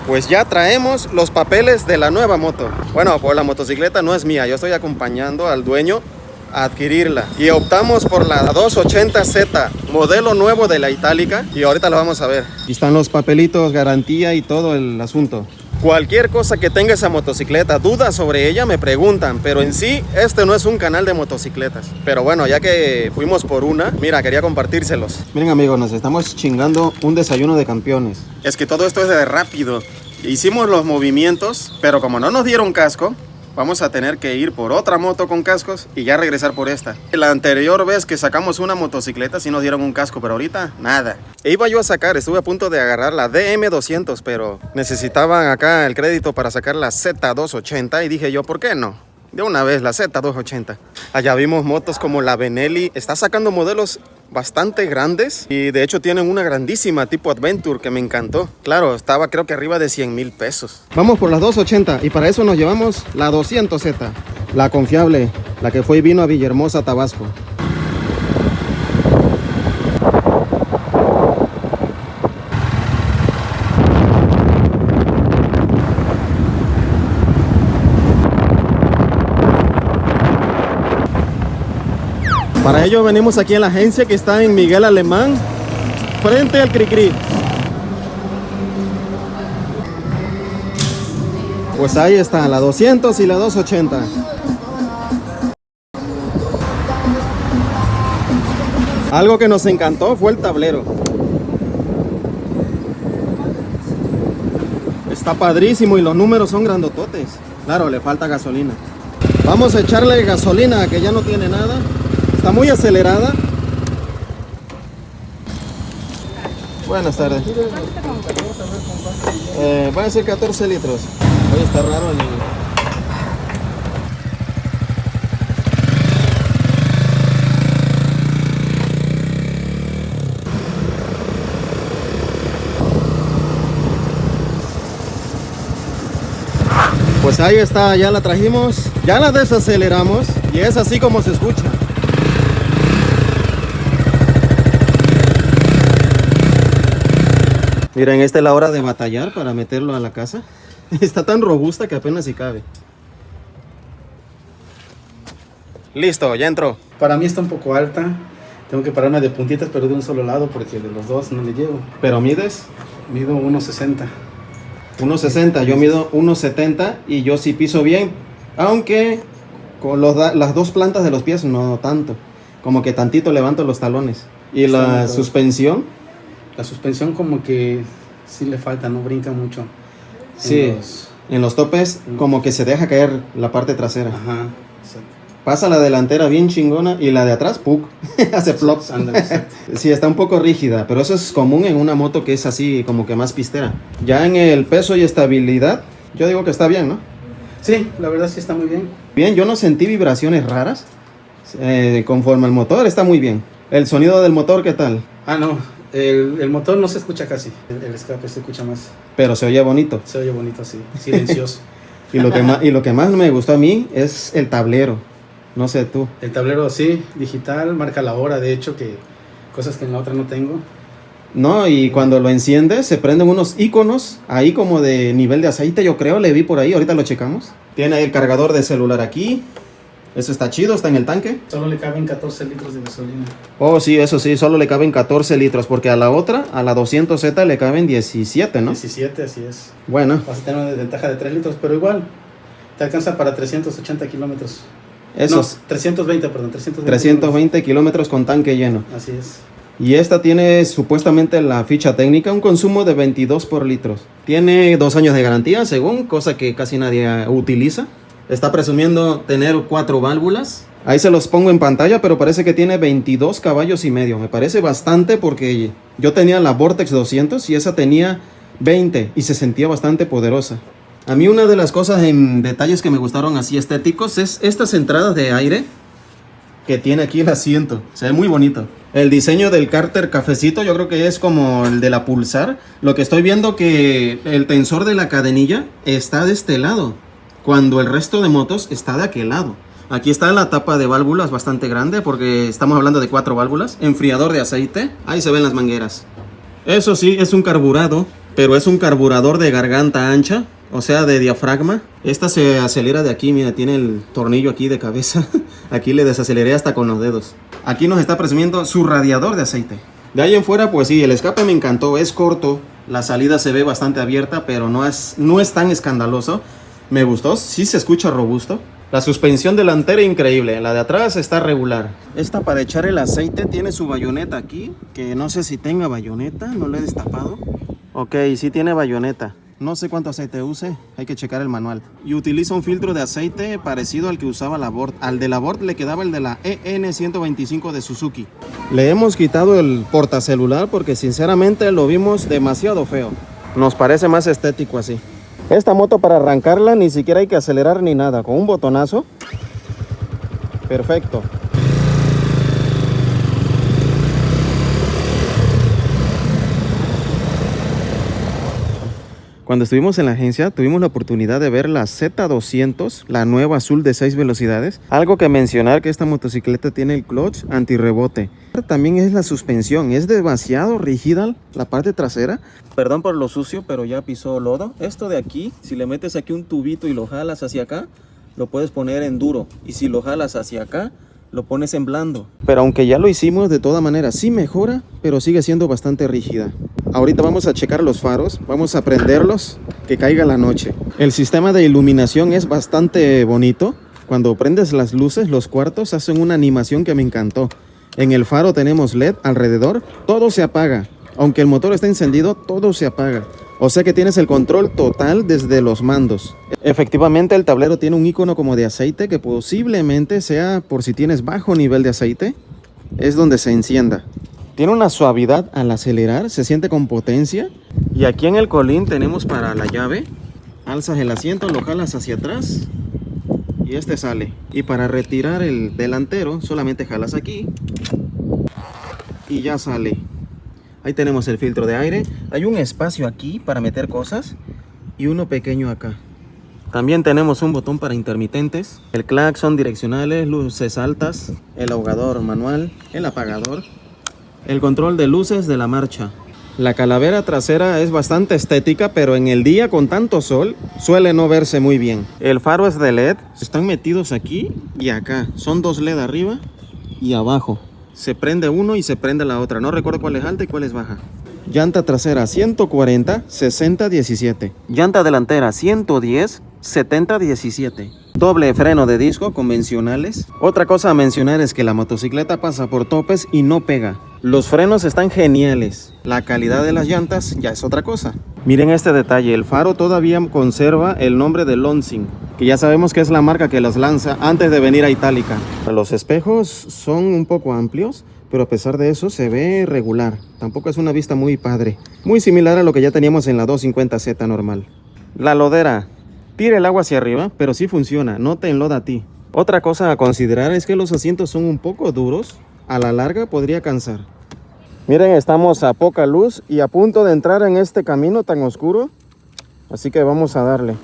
Pues ya traemos los papeles de la nueva moto. Bueno, pues la motocicleta no es mía, yo estoy acompañando al dueño a adquirirla. Y optamos por la 280Z, modelo nuevo de la Itálica. Y ahorita lo vamos a ver. Aquí están los papelitos, garantía y todo el asunto. Cualquier cosa que tenga esa motocicleta, dudas sobre ella, me preguntan. Pero en sí, este no es un canal de motocicletas. Pero bueno, ya que fuimos por una, mira, quería compartírselos. Miren amigos, nos estamos chingando un desayuno de campeones. Es que todo esto es de rápido. Hicimos los movimientos, pero como no nos dieron casco, vamos a tener que ir por otra moto con cascos y ya regresar por esta. La anterior vez que sacamos una motocicleta sí nos dieron un casco, pero ahorita nada. E iba yo a sacar, estuve a punto de agarrar la DM200, pero necesitaban acá el crédito para sacar la Z280 y dije yo, ¿por qué no? De una vez la Z280. Allá vimos motos como la Benelli. Está sacando modelos bastante grandes y de hecho tienen una grandísima tipo Adventure que me encantó. Claro, estaba creo que arriba de 100,000 pesos. Vamos por las 280 y para eso nos llevamos la 200Z, la confiable, la que fue y vino a Villahermosa, Tabasco. Para ello venimos aquí a la agencia que está en Miguel Alemán, frente al Cricri. Pues ahí está, la 200 y la 280. Algo que nos encantó fue el tablero. Está padrísimo y los números son grandototes. Claro, le falta gasolina. Vamos a echarle gasolina, que ya no tiene nada. Está muy acelerada. Buenas tardes. Va a ser 14 litros. Oye, está raro el... Pues ahí está, ya la trajimos. Ya la desaceleramos y es así como se escucha. Miren, esta es la hora de batallar para meterlo a la casa. Está tan robusta que apenas si cabe. Listo, ya entró. Para mí está un poco alta. Tengo que pararme de puntitas, pero de un solo lado, porque de los dos no le llevo. ¿Pero mides? Mido 1.60. 1.60, yo mido 1.70 y yo sí piso bien. Aunque con las dos plantas de los pies no tanto. Como que tantito levanto los talones. Y la suspensión... La suspensión como que sí le falta, no brinca mucho. Sí, en los topes como que se deja caer la parte trasera. Ajá, exacto. Pasa la delantera bien chingona y la de atrás, ¡puc! Hace flops. Sí, está un poco rígida, pero eso es común en una moto que es así como que más pistera. Ya en el peso y estabilidad, yo digo que está bien, ¿no? Sí, la verdad sí está muy bien. Bien, yo no sentí vibraciones raras conforme al motor, está muy bien. ¿El sonido del motor qué tal? Ah, no. El motor no se escucha casi, el escape se escucha más. Pero se oye bonito. Se oye bonito, sí, silencioso. y lo que más me gustó a mí es el tablero. No sé tú. El tablero, sí, digital, marca la hora, de hecho, que cosas que en la otra no tengo. No, y cuando lo enciendes se prenden unos iconos ahí como de nivel de aceite, yo creo, le vi por ahí, ahorita lo checamos. Tiene el cargador de celular aquí. Eso está chido, está en el tanque. Solo le caben 14 litros de gasolina. Oh, sí, eso sí, solo le caben 14 litros, porque a la otra, a la 200Z le caben 17, ¿no? 17, así es. Bueno. Vas a tener una desventaja de 3 litros, pero igual, te alcanza para 380 kilómetros. Esos. No, 320, perdón, 320 kilómetros con tanque lleno. Así es. Y esta tiene supuestamente la ficha técnica, un consumo de 22 por litros. Tiene 2 años de garantía, según, cosa que casi nadie utiliza. Está presumiendo tener 4 válvulas. Ahí se los pongo en pantalla, pero parece que tiene 22 caballos y medio. Me parece bastante porque yo tenía la Vortex 200 y esa tenía 20 y se sentía bastante poderosa. A mí una de las cosas en detalles que me gustaron así estéticos es estas entradas de aire que tiene aquí el asiento. Se ve muy bonito. El diseño del cárter cafecito yo creo que es como el de la Pulsar. Lo que estoy viendo que el tensor de la cadenilla está de este lado, cuando el resto de motos está de aquel lado. Aquí está la tapa de válvulas bastante grande porque estamos hablando de 4 válvulas. Enfriador de aceite. Ahí se ven las mangueras. Eso sí, es un carburado pero es un carburador de garganta ancha, o sea, de diafragma. Esta se acelera de aquí, mira, tiene el tornillo aquí de cabeza. Aquí le desaceleré hasta con los dedos. Aquí nos está presumiendo su radiador de aceite. De ahí en fuera, pues sí, el escape me encantó, es corto. La salida se ve bastante abierta, pero no es tan escandaloso. Me gustó, sí se escucha robusto. La suspensión delantera increíble, la de atrás está regular. Esta para echar el aceite tiene su bayoneta aquí, que no sé si tenga bayoneta, no la he destapado. Ok, sí tiene bayoneta. No sé cuánto aceite use, hay que checar el manual. Y utiliza un filtro de aceite parecido al que usaba la Bort. Al de la Bort le quedaba el de la EN125 de Suzuki. Le hemos quitado el portacelular porque sinceramente lo vimos demasiado feo. Nos parece más estético así. Esta moto para arrancarla ni siquiera hay que acelerar ni nada. Con un botonazo. Perfecto. Cuando estuvimos en la agencia, tuvimos la oportunidad de ver la Z200, la nueva azul de 6 velocidades. Algo que mencionar que esta motocicleta tiene el clutch antirrebote. También es la suspensión, es demasiado rígida la parte trasera. Perdón por lo sucio, pero ya pisó lodo. Esto de aquí, si le metes aquí un tubito y lo jalas hacia acá, lo puedes poner en duro. Y si lo jalas hacia acá, lo pones en blando. Pero aunque ya lo hicimos, de toda manera sí mejora, pero sigue siendo bastante rígida. Ahorita vamos a checar los faros, vamos a prenderlos, que caiga la noche. El sistema de iluminación es bastante bonito. Cuando prendes las luces, los cuartos hacen una animación que me encantó. En el faro tenemos LED alrededor, todo se apaga. Aunque el motor está encendido, todo se apaga. O sea que tienes el control total desde los mandos. Efectivamente, el tablero tiene un icono como de aceite que posiblemente sea por si tienes bajo nivel de aceite, es donde se encienda. Tiene una suavidad al acelerar, se siente con potencia. Y aquí en el colín tenemos para la llave. Alzas el asiento, lo jalas hacia atrás y este sale. Y para retirar el delantero, solamente jalas aquí y ya sale. Ahí tenemos el filtro de aire. Hay un espacio aquí para meter cosas y uno pequeño acá. También tenemos un botón para intermitentes, el claxon, direccionales, luces altas, el ahogador manual, el apagador, el control de luces de la marcha. La calavera trasera es bastante estética, pero en el día con tanto sol suele no verse muy bien. El faro es de LED, están metidos aquí y acá. Son dos LED arriba y abajo. Se prende uno y se prende la otra. No recuerdo cuál es alta y cuál es baja. Llanta trasera 140, 60, 17. Llanta delantera 110, 70, 17. Doble freno de disco convencionales. Otra cosa a mencionar es que la motocicleta pasa por topes y no pega. Los frenos están geniales. La calidad de las llantas ya es otra cosa. Miren este detalle. El faro todavía conserva el nombre de Lonsing, que ya sabemos que es la marca que las lanza antes de venir a Itálica. Los espejos son un poco amplios, pero a pesar de eso se ve regular. Tampoco es una vista muy padre. Muy similar a lo que ya teníamos en la 250Z normal. La lodera. Tira el agua hacia arriba, pero sí funciona, no te enloda a ti. Otra cosa a considerar es que los asientos son un poco duros. A la larga podría cansar. Miren, estamos a poca luz y a punto de entrar en este camino tan oscuro. Así que vamos a darle.